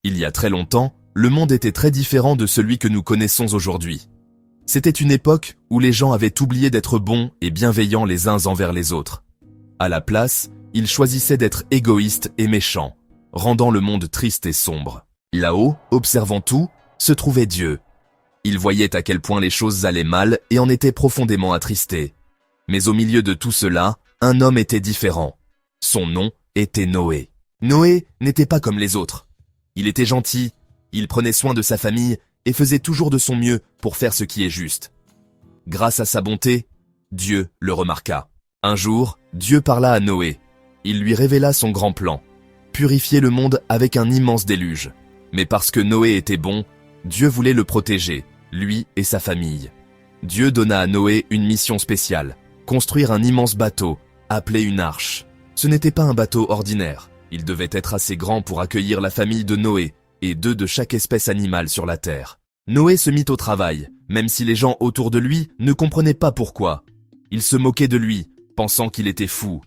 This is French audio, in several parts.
Il y a très longtemps, le monde était très différent de celui que nous connaissons aujourd'hui. C'était une époque où les gens avaient oublié d'être bons et bienveillants les uns envers les autres. À la place, ils choisissaient d'être égoïstes et méchants, rendant le monde triste et sombre. Là-haut, observant tout, se trouvait Dieu. Il voyait à quel point les choses allaient mal et en était profondément attristé. Mais au milieu de tout cela, un homme était différent. Son nom était Noé. Noé n'était pas comme les autres. Il était gentil, il prenait soin de sa famille et faisait toujours de son mieux pour faire ce qui est juste. Grâce à sa bonté, Dieu le remarqua. Un jour, Dieu parla à Noé. Il lui révéla son grand plan, purifier le monde avec un immense déluge. Mais parce que Noé était bon, Dieu voulait le protéger, lui et sa famille. Dieu donna à Noé une mission spéciale, construire un immense bateau, appelé une arche. Ce n'était pas un bateau ordinaire. Il devait être assez grand pour accueillir la famille de Noé et 2 de chaque espèce animale sur la terre. Noé se mit au travail, même si les gens autour de lui ne comprenaient pas pourquoi. Ils se moquaient de lui, pensant qu'il était fou.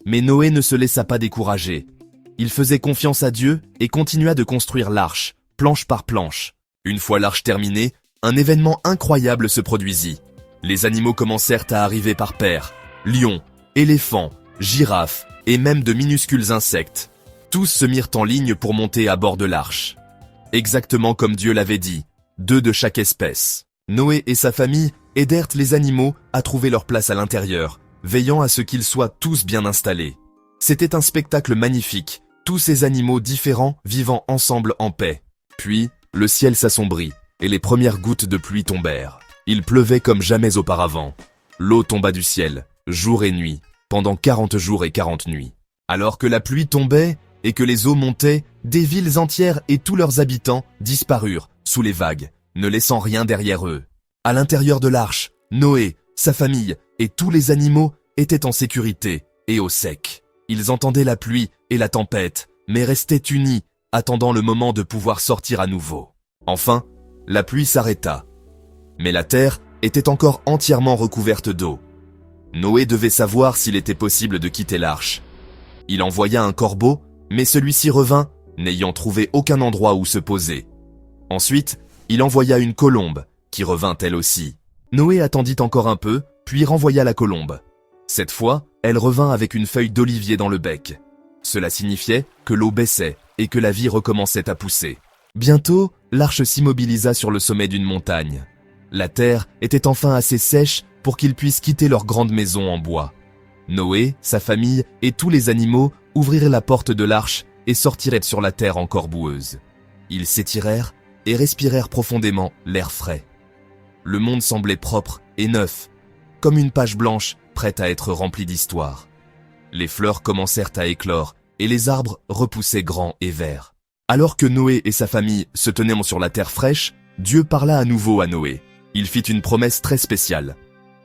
Mais Noé ne se laissa pas décourager. Il faisait confiance à Dieu et continua de construire l'arche, planche par planche. Une fois l'arche terminée, un événement incroyable se produisit. Les animaux commencèrent à arriver par paires. Lions, éléphants, girafes et même de minuscules insectes. Tous se mirent en ligne pour monter à bord de l'arche. Exactement comme Dieu l'avait dit, 2 de chaque espèce. Noé et sa famille aidèrent les animaux à trouver leur place à l'intérieur, veillant à ce qu'ils soient tous bien installés. C'était un spectacle magnifique, tous ces animaux différents vivant ensemble en paix. Puis, le ciel s'assombrit et les premières gouttes de pluie tombèrent. Il pleuvait comme jamais auparavant. L'eau tomba du ciel, jour et nuit, pendant 40 jours et 40 nuits. Alors que la pluie tombait et que les eaux montaient, des villes entières et tous leurs habitants disparurent sous les vagues, ne laissant rien derrière eux. À l'intérieur de l'arche, Noé, sa famille et tous les animaux étaient en sécurité et au sec. Ils entendaient la pluie et la tempête, mais restaient unis, attendant le moment de pouvoir sortir à nouveau. Enfin, la pluie s'arrêta. Mais la terre était encore entièrement recouverte d'eau. Noé devait savoir s'il était possible de quitter l'arche. Il envoya un corbeau, mais celui-ci revint, n'ayant trouvé aucun endroit où se poser. Ensuite, il envoya une colombe, qui revint elle aussi. Noé attendit encore un peu, puis renvoya la colombe. Cette fois, elle revint avec une feuille d'olivier dans le bec. Cela signifiait que l'eau baissait et que la vie recommençait à pousser. Bientôt, l'arche s'immobilisa sur le sommet d'une montagne. La terre était enfin assez sèche pour qu'ils puissent quitter leur grande maison en bois. Noé, sa famille et tous les animaux ouvrirent la porte de l'arche et sortirent sur la terre encore boueuse. Ils s'étirèrent et respirèrent profondément l'air frais. Le monde semblait propre et neuf, comme une page blanche prête à être remplie d'histoire. Les fleurs commencèrent à éclore et les arbres repoussaient grands et verts. Alors que Noé et sa famille se tenaient sur la terre fraîche, Dieu parla à nouveau à Noé. Il fit une promesse très spéciale.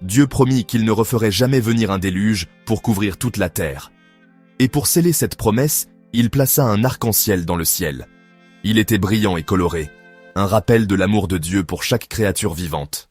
Dieu promit qu'il ne referait jamais venir un déluge pour couvrir toute la terre. Et pour sceller cette promesse, il plaça un arc-en-ciel dans le ciel. Il était brillant et coloré, un rappel de l'amour de Dieu pour chaque créature vivante.